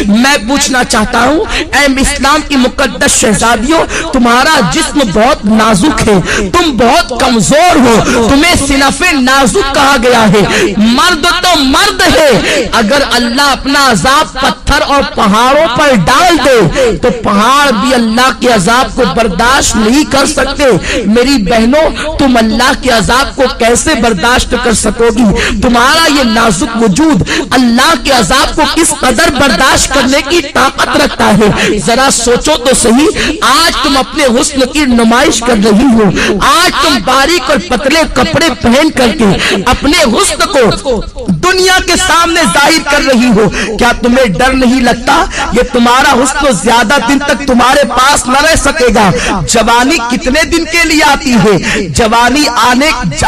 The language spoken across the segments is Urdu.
میں پوچھنا چاہتا ہوں اے اسلام کی مقدس شہزادیوں، تمہارا جسم بہت نازک ہے، تم بہت کمزور ہو، تمہیں صنف نازک کہا گیا ہے، مرد تو مرد ہے، اگر اللہ اپنا عذاب پتھر اور پہاڑوں پر ڈال دے تو پہاڑ بھی اللہ کے عذاب کو برداشت نہیں کر سکتے۔ میری بہنوں، تم اللہ کے عذاب کو کیسے برداشت کر سکو گی؟ تمہارا یہ نازک وجود اللہ کے عذاب کو کس قدر برداشت کرنے کی طاقت رکھتا ہے؟ ذرا سوچو تو صحیح، آج تم اپنے حسن کی نمائش کر رہی ہو، آج تم باریک اور پتلے کپڑے پہن کر کے اپنے حسن کو دنیا کے سامنے ظاہر کر رہی ہو، کیا تمہیں ڈر نہیں لگتا یہ تمہارا حسن زیادہ دن تک تمہارے پاس نہ رہ سکے گا؟ جوانی کتنے دن کے لیے آتی ہے؟ جوانی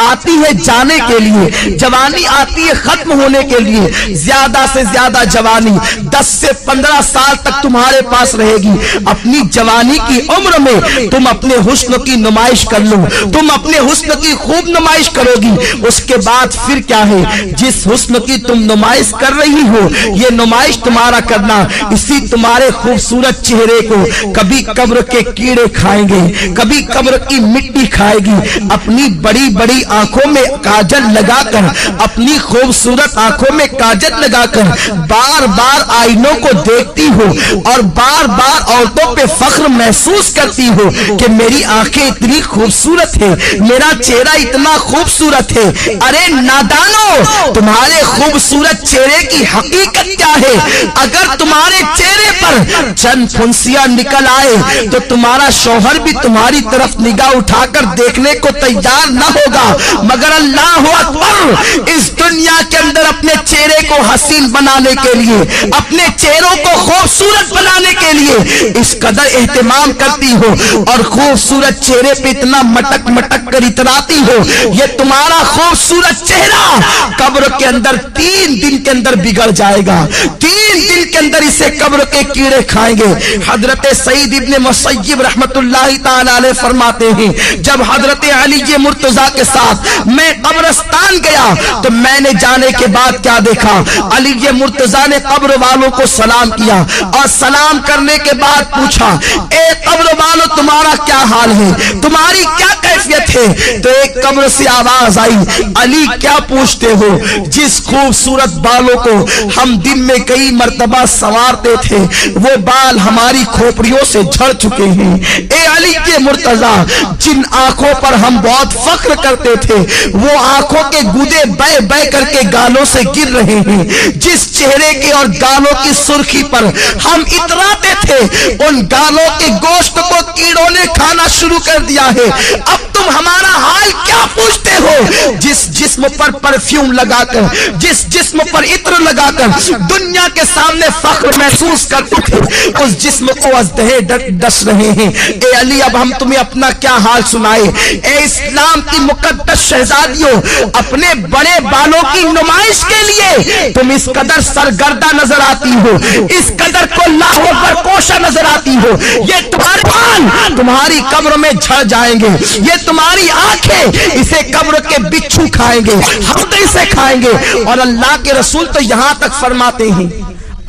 آتی ہے جانے کے لیے، جوانی آتی ہے ختم ہونے کے لیے۔ زیادہ سے زیادہ جوانی 10 سے 15 سال تک تمہارے پاس رہے گی۔ اپنی جوانی کی عمر میں تم اپنے حسن کی نمائش کر لو، تم اپنے حسن کی خوب نمائش کرو گی، اس کے بعد پھر کیا ہے؟ جس حسن کی تم نمائش کر رہی ہو، یہ نمائش تمہارا کرنا اسی تمہارے خوبصورت چہرے کو کبھی قبر کے کیڑے کھائیں گے، کبھی قبر کی مٹی کھائے گی۔ اپنی بڑی بڑی آنکھوں میں کاجل لگا کر، اپنی خوبصورت آنکھوں میں کاجل لگا کر بار بار آئینوں کو دیکھتی ہو اور بار بار عورتوں پہ فخر محسوس کرتی ہو کہ میری آنکھیں اتنی خوبصورت ہے، میرا چہرہ اتنا خوبصورت ہے۔ ارے نادانو، تمہارے خوبصورت چہرے کی حقیقت کیا ہے؟ اگر تمہارے چہرے پر چند پھنسیاں نکل آئے تو تمہارا شوہر بھی تمہاری طرف نگاہ اٹھا کر دیکھنے کو تیار نہ ہوگا، مگر اللہ اکبر، اس دنیا کے اندر اپنے چہرے کو حسین بنانے کے لیے، اپنے چہروں کو خوبصورت بنانے کے لیے اس قدر اہتمام کرتی ہو اور خوبصورت چہرے پہ اتنا مٹک مٹک کر اتراتی ہو، یہ تمہارا خوبصورت چہرہ قبر کے اندر 3 دن کے اندر بگڑ جائے گا، 3 دن کے اندر اسے قبر کے کیڑے کھائیں گے۔ حضرت سعید ابن مسیب رحمت اللہ تعالی علیہ فرماتے ہیں، جب حضرت علی مرتضیٰ کے ساتھ میں قبرستان گیا تو میں نے جانے کے بعد کیا دیکھا؟ علی مرتضیٰ نے قبر والوں کو سلام کیا اور سلام کرنے کے بعد پوچھا، اے قبر والوں، تمہارا کیا حال ہے؟ تمہاری کیا کیفیت ہے؟ تو ایک قبر سے آواز آئی، علی کیا پوچھتے ہو؟ جس خوبصورت بالوں کو ہم دن میں کئی مرتبہ سنوارتے تھے وہ بال ہماری کھوپڑیوں سے جھڑ چکے ہیں۔ اے علی کے مرتضیٰ، جن آنکھوں پر ہم بہت فخر کرتے تھے وہ آنکھوں کے گودے بے بے کر کے گالوں سے گر رہے ہیں، جس چہرے کے اور گالوں کی سرخی پر ہم اتراتے تھے ان گالوں کے گوشت کو کیڑوں نے کھانا شروع کر دیا ہے۔ اب تم ہمارا حال کیا پوچھتے ہو؟ جس جسم پر پرفیوم لگا کر، جس جسم پر عطر لگا کر دنیا کے سامنے فخر محسوس کرتے تھے، اس جسم کو ازدہے ڈس رہے ہیں۔ اے علی، اب ہم تمہیں اپنا کیا حال سنائے؟ اے اسلام کی مقدس شہزادیوں، اپنے بڑے بالوں کی نمائش کے لیے تم اس قدر سرگردہ نظر آتی ہو، اس قدر کو لاہو پر کوشا نظر آتی ہو، یہ تمہارے بال تمہاری قبر میں جھڑ جائیں گے، یہ تمہاری آنکھیں اسے قبر کے بچھو کھائیں گے، ہم اسے کھائیں گے۔ اور اللہ کے رسول تو یہاں تک فرماتے ہیں،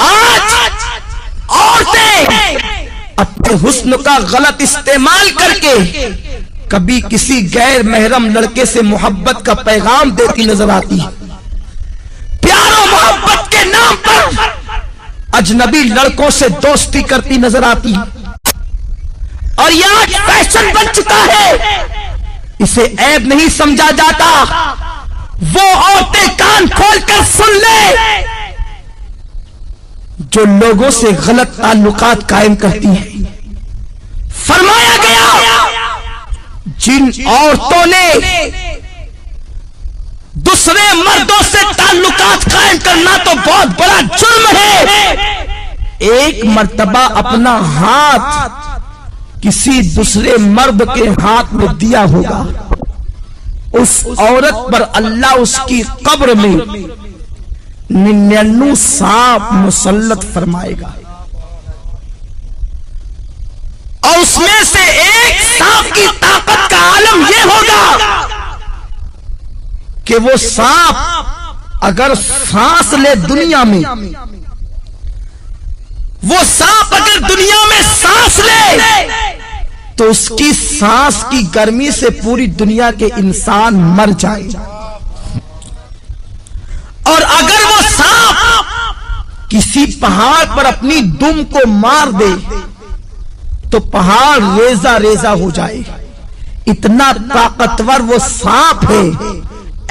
آج عورتیں اپنے حسن کا غلط استعمال کر کے کبھی کسی غیر محرم لڑکے سے محبت کا پیغام دیتی نظر آتی، پیار و محبت کے نام پر اجنبی لڑکوں سے دوستی کرتی نظر آتی، اور یہ آج فیشن بن چکا ہے، اسے عیب نہیں سمجھا جاتا۔ وہ عورتیں کان کھول کر سن لے جو لوگوں سے غلط تعلقات قائم کرتی ہیں۔ فرمایا گیا جن عورتوں نے دوسرے مردوں سے تعلقات قائم کرنا تو بہت بڑا جرم ہے، ایک مرتبہ اپنا ہاتھ کسی دوسرے مرد کے ہاتھ میں دیا ہوگا، اس عورت پر اللہ اس کی قبر میں 99 سانپ مسلط فرمائے گا، اور اس میں سے ایک سانپ کی طاقت کا عالم یہ ہوگا کہ وہ سانپ اگر سانس لے دنیا میں وہ سانپ اگر دنیا میں سانس لے تو اس کی سانس کی گرمی سے پوری دنیا کے انسان مر جائیں، اور اگر وہ سانپ کسی پہاڑ پر اپنی دم کو مار دے تو پہاڑ ریزہ ریزہ ہو جائے، اتنا طاقتور وہ سانپ ہے۔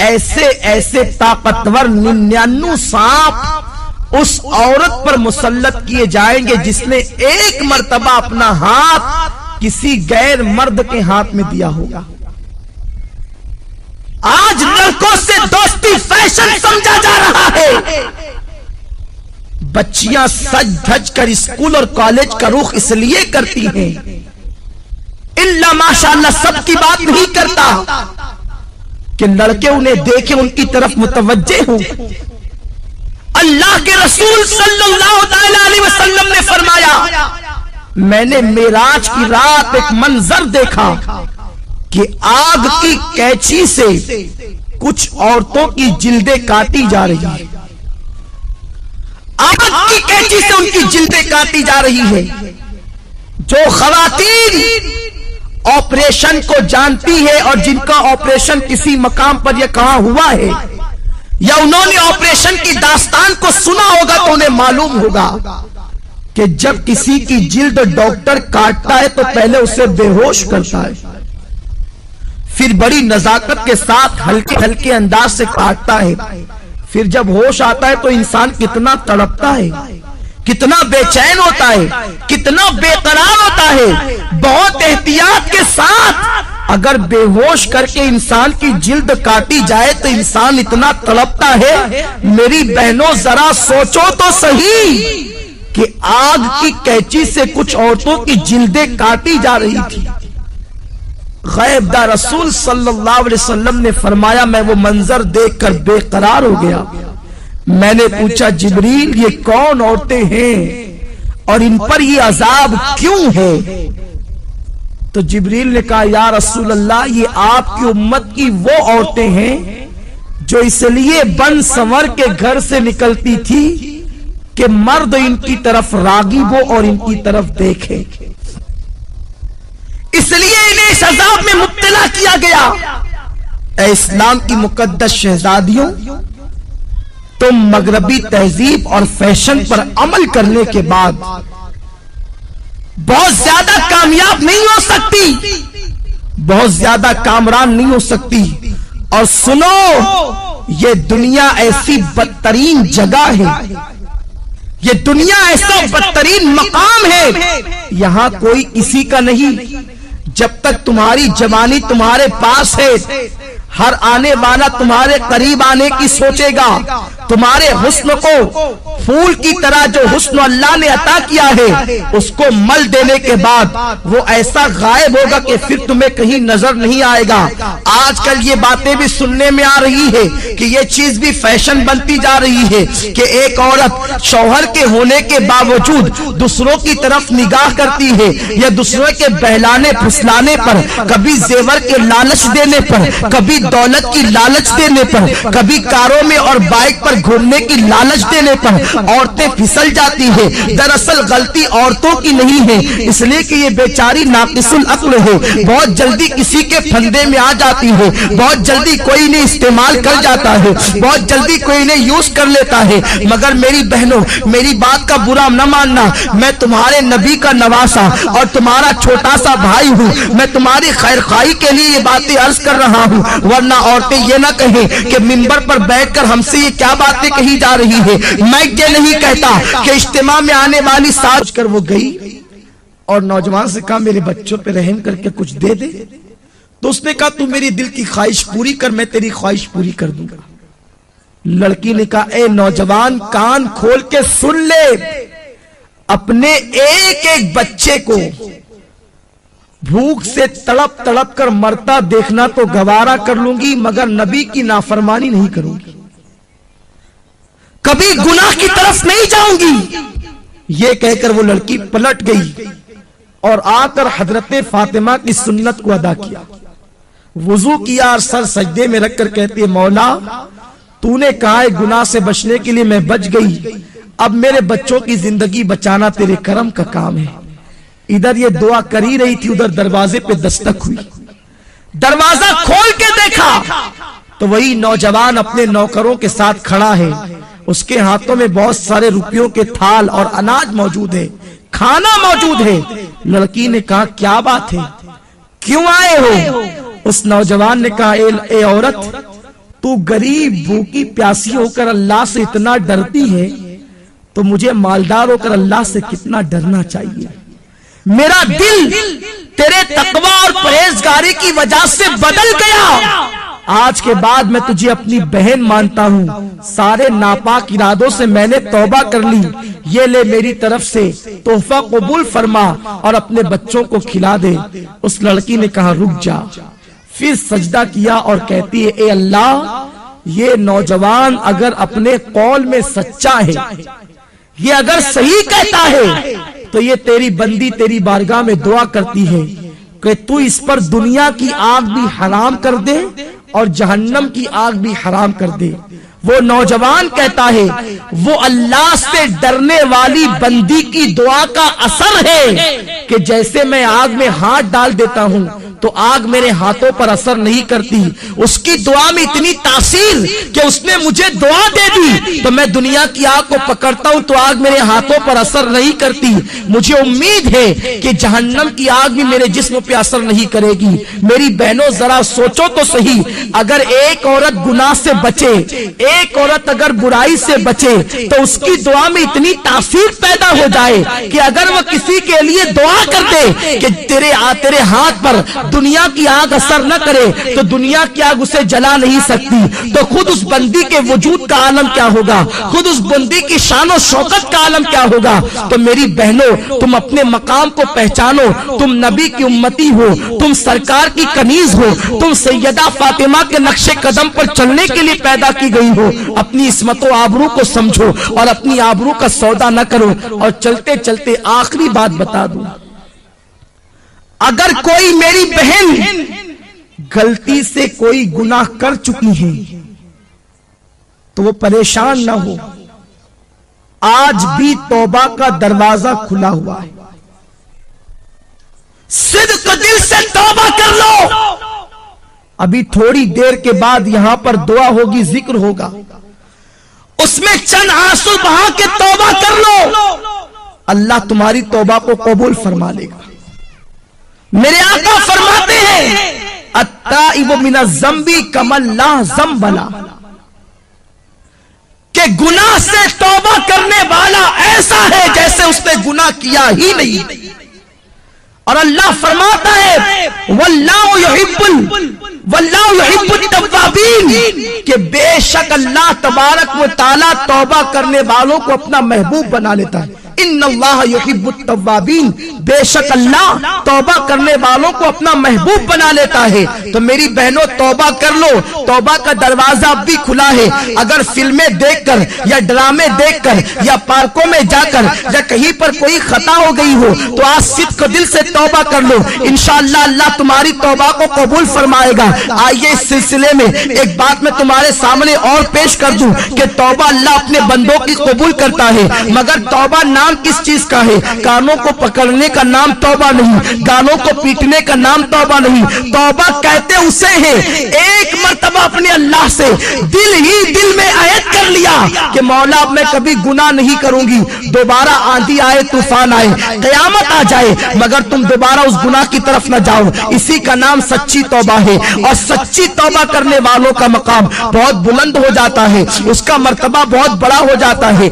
ایسے ایسے طاقتور 99 سانپ اس عورت پر مسلط کیے جائیں گے جس نے ایک مرتبہ اپنا ہاتھ کسی غیر مرد کے ہاتھ میں دیا ہوگا۔ آج لڑکوں سے دوستی فیشن سمجھا جا رہا ہے، بچیاں سج دھج کر اسکول اور کالج کا رخ اس لیے کرتی ہیں، اللہ ماشاءاللہ سب کی بات نہیں کرتا کہ لڑکے انہیں دیکھیں، ان کی طرف متوجہ ہوں۔ اللہ کے رسول صلی اللہ علیہ وسلم نے فرمایا، میں نے معراج کی رات ایک منظر دیکھا کہ آگ کی کینچی سے کچھ عورتوں کی جلدیں کاٹی جا رہی ہیں، آگ کی کینچی سے ان کی جلدیں کاٹی جا رہی ہے۔ جو خواتین آپریشن کو جانتی ہے اور جن کا آپریشن کسی مقام پر یہ کہاں ہوا ہے یا انہوں نے آپریشن کی داستان کو سنا ہوگا تو انہیں معلوم ہوگا کہ جب کسی کی جلد ڈاکٹر کاٹتا ہے تو پہلے اسے بے ہوش کرتا ہے، پھر بڑی نزاکت کے ساتھ ہلکے ہلکے انداز سے کاٹتا ہے، پھر جب ہوش آتا ہے تو انسان کتنا تڑپتا ہے، کتنا بے چین ہوتا ہے، کتنا بے قرار ہوتا ہے۔ بہت احتیاط کے ساتھ اگر بے ہوش کر کے انسان کی جلد کاٹی جائے تو انسان اتنا تڑپتا ہے۔ میری بہنوں ذرا سوچو تو صحیح کہ آگ کی کینچی سے کچھ عورتوں کی جلدیں کاٹی جا رہی تھی۔ غیب دار رسول صلی اللہ علیہ وسلم نے فرمایا، میں وہ منظر دیکھ کر بے قرار ہو گیا۔ میں نے پوچھا، جبریل یہ کون عورتیں ہیں اور ان پر یہ عذاب کیوں ہے؟ تو جبریل نے کہا، یا رسول اللہ یہ آپ کی امت کی وہ عورتیں ہیں جو اس لیے بن سنور کے گھر سے نکلتی تھی کہ مرد ان کی طرف راغب ہو اور ان کی طرف دیکھے، اس لیے انہیں اس عذاب میں مبتلا کیا گیا۔ اے اسلام کی مقدس شہزادیوں، تم مغربی تہذیب اور فیشن پر عمل کرنے کے بعد بہت زیادہ کامیاب نہیں ہو سکتی، بہت زیادہ کامران نہیں ہو سکتی۔ اور سنو، یہ دنیا ایسی بدترین جگہ ہے، یہ دنیا ایسا بدترین مقام ہے، یہاں کوئی کسی کا نہیں۔ جب تک تمہاری جوانی تمہارے پاس ہے، ہر آنے والا تمہارے قریب آنے کی سوچے گا، تمہارے حسن کو پھول کی طرح جو حسن اللہ نے عطا کیا ہے اس کو مل دینے کے بعد وہ ایسا غائب ہوگا کہ پھر تمہیں کہیں نظر نہیں آئے گا۔ آج کل یہ باتیں بھی سننے میں آ رہی ہے کہ یہ چیز بھی فیشن بنتی جا رہی ہے کہ ایک عورت شوہر کے ہونے کے باوجود دوسروں کی طرف نگاہ کرتی ہے، یا دوسروں کے بہلانے پھسلانے پر، کبھی زیور کے لالچ دینے پر، کبھی دولت کی لالچ دینے پر، کبھی کاروں میں اور بائک پر گھومنے کی لالچ دینے پر عورتیں پھسل جاتی ہے۔ دراصل غلطی عورتوں کی نہیں ہے، اس لیے کہ یہ بیچاری ناقص العقل ہے، بہت جلدی کسی کے پھندے میں آ جاتی ہے، بہت جلدی کوئی نے استعمال کر جاتا ہے، بہت جلدی کوئی نے یوز کر لیتا ہے۔ مگر میری بہنوں، میری بات کا برا نہ ماننا، میں تمہارے نبی کا نواسا اور تمہارا چھوٹا سا بھائی ہوں، میں تمہاری خیر خواہی کے لیے یہ باتیں عرض کر رہا ہوں، ورنہ عورتیں یہ نہ کہیں کہ منبر پر بیٹھ کر ہم سے یہ کیا باتیں کہی جا رہی ہے۔ میں یہ نہیں کہتا کہ اجتماع میں آنے والی ساتھ کر وہ گئی اور نوجوان سے کہا میرے بچوں پہ رحم کر کے کچھ دے دے، تو اس نے کہا تو میری دل کی خواہش پوری کر، میں تیری خواہش پوری کر دوں گا۔ لڑکی نے کہا اے نوجوان کان کھول کے سن لے، اپنے ایک ایک بچے کو بھوک سے تڑپ تڑپ کر مرتا دیکھنا تو گوارا کر لوں گی، مگر نبی کی نافرمانی نہیں کروں گی، کبھی گناہ کی طرف نہیں جاؤں گی۔ یہ کہہ کر وہ لڑکی پلٹ گئی اور آ کر حضرت فاطمہ کی سنت کو ادا کیا، وضو کیا اور سر سجدے میں رکھ کر کہتی ہے مولا تو نے کہا ہے گناہ سے بچنے کے لیے میں بچ گئی، اب میرے بچوں کی زندگی بچانا تیرے کرم کا کام ہے. ادھر یہ دعا کر ہی رہی تھی, ادھر دروازے پہ دستک ہوئی. دروازہ کھول کے دیکھا تو وہی نوجوان اپنے نوکروں کے ساتھ کھڑا ہے. اس کے ہاتھوں میں بہت سارے روپیوں کے تھال اور اناج موجود ہے, کھانا موجود ہے. لڑکی نے کہا کیا بات ہے, کیوں آئے ہو؟ اس نوجوان نے کہا اے عورت, تو غریب بھوکی پیاسی ہو کر اللہ سے اتنا ڈرتی ہے تو مجھے مالدار ہو کر اللہ سے کتنا ڈرنا چاہیے. میرا دل تیرے تقوی اور پرہیزگاری کی وجہ سے بدل گیا. آج کے بعد میں تجھے اپنی بہن مانتا ہوں. سارے ناپاک ارادوں سے میں نے توبہ کر لی. یہ لے میری طرف سے تحفہ قبول فرما اور اپنے بچوں کو کھلا دے. اس لڑکی نے کہا رک جا. پھر سجدہ کیا اور کہتی ہے اے اللہ, یہ نوجوان اگر اپنے قول میں سچا ہے, یہ اگر صحیح کہتا ہے, تو یہ تیری بندی تیری بارگاہ میں دعا کرتی ہے کہ تو اس پر دنیا کی آگ بھی حرام کر دے اور جہنم کی آگ بھی حرام کر دے. وہ نوجوان کہتا ہے وہ اللہ سے ڈرنے والی بندی کی دعا کا اثر ہے کہ جیسے میں آگ میں ہاتھ ڈال دیتا ہوں تو آگ میرے ہاتھوں پر اثر نہیں کرتی. اس کی دعا میں اتنی تاثیر کہ اس نے مجھے دعا دے دی تو میں دنیا کی آگ کو پکڑتا ہوں تو آگ میرے ہاتھوں پر اثر نہیں کرتی. مجھے امید ہے کہ جہنم کی آگ بھی میرے جسم پہ اثر نہیں کرے گی. میری بہنوں ذرا سوچو تو صحیح, اگر ایک عورت گناہ سے بچے, ایک عورت اگر برائی سے بچے تو اس کی دعا میں اتنی تاثیر پیدا ہو جائے کہ اگر وہ کسی کے لیے دعا کر دے کہ تیرے ہاتھ پر دنیا کی آگ اثر نہ کرے تو دنیا کی آگ اسے جلا نہیں سکتی, تو خود اس بندی کے وجود کا عالم کیا ہوگا, خود اس بندی کی شان و شوکت کا عالم کیا ہوگا. تو میری بہنوں تم اپنے مقام کو پہچانو. تم نبی کی امتی ہو, تم سرکار کی کنیز ہو, تم سیدہ فاطمہ کے نقش قدم پر چلنے کے لیے پیدا کی گئی ہو. اپنی عصمت و آبرو کو سمجھو اور اپنی آبرو کا سودا نہ کرو. اور چلتے چلتے آخری بات بتا دوں, اگر کوئی میری بہن غلطی سے کوئی گناہ کر چکی ہے تو وہ پریشان نہ ہو, آج بھی توبہ کا دروازہ کھلا ہوا ہے. صدق دل سے توبہ کر لو. ابھی تھوڑی دیر کے بعد یہاں پر دعا ہوگی, ذکر ہوگا, اس میں چند آنسو بہا کے توبہ کر لو. اللہ تمہاری توبہ کو قبول فرما لے گا. میرے آقا فرماتے ہیں التائب من الذنب کمن لا ذنب لہ, کہ گناہ سے توبہ کرنے والا ایسا ہے جیسے اس نے گناہ کیا ہی نہیں. اور اللہ فرماتا ہے واللہ یحب التوابین, کہ بے شک اللہ تبارک و تعالی توبہ کرنے والوں کو اپنا محبوب بنا لیتا ہے. ان اللہ یحب التوابین, بے شک اللہ توبہ کرنے والوں کو اپنا محبوب بنا لیتا ہے. تو میری بہنوں توبہ کر لو, توبہ کا دروازہ اب بھی کھلا ہے. اگر فلمیں دیکھ کر یا ڈرامے دیکھ کر یا پارکوں میں جا کر یا کہیں پر کوئی خطا ہو گئی ہو تو آج صدق دل سے توبہ کر لو, انشاءاللہ اللہ تمہاری توبہ کو قبول فرمائے گا. آئیے اس سلسلے میں ایک بات میں تمہارے سامنے اور پیش کر دوں کہ توبہ اللہ اپنے بندوں کی قبول کرتا ہے, مگر توبہ نام کس چیز کا ہے؟ کانوں کو پکڑنے کا نام توبہ نہیں, گالوں کو پیٹنے کا نام توبہ نہیں. توبہ کہتے اسے ہیں ایک مرتبہ اپنے اللہ سے دل ہی دل میں عہد کر لیا کہ مولا اب میں کبھی گناہ نہیں کروں گی. دوبارہ آندھی آئے, طوفان آئے, قیامت آ جائے, مگر تم دوبارہ اس گناہ کی طرف نہ جاؤ. اسی کا نام سچی توبہ ہے. اور سچی توبہ کرنے والوں کا مقام بہت بلند ہو جاتا ہے, اس کا مرتبہ بہت بڑا ہو جاتا ہے.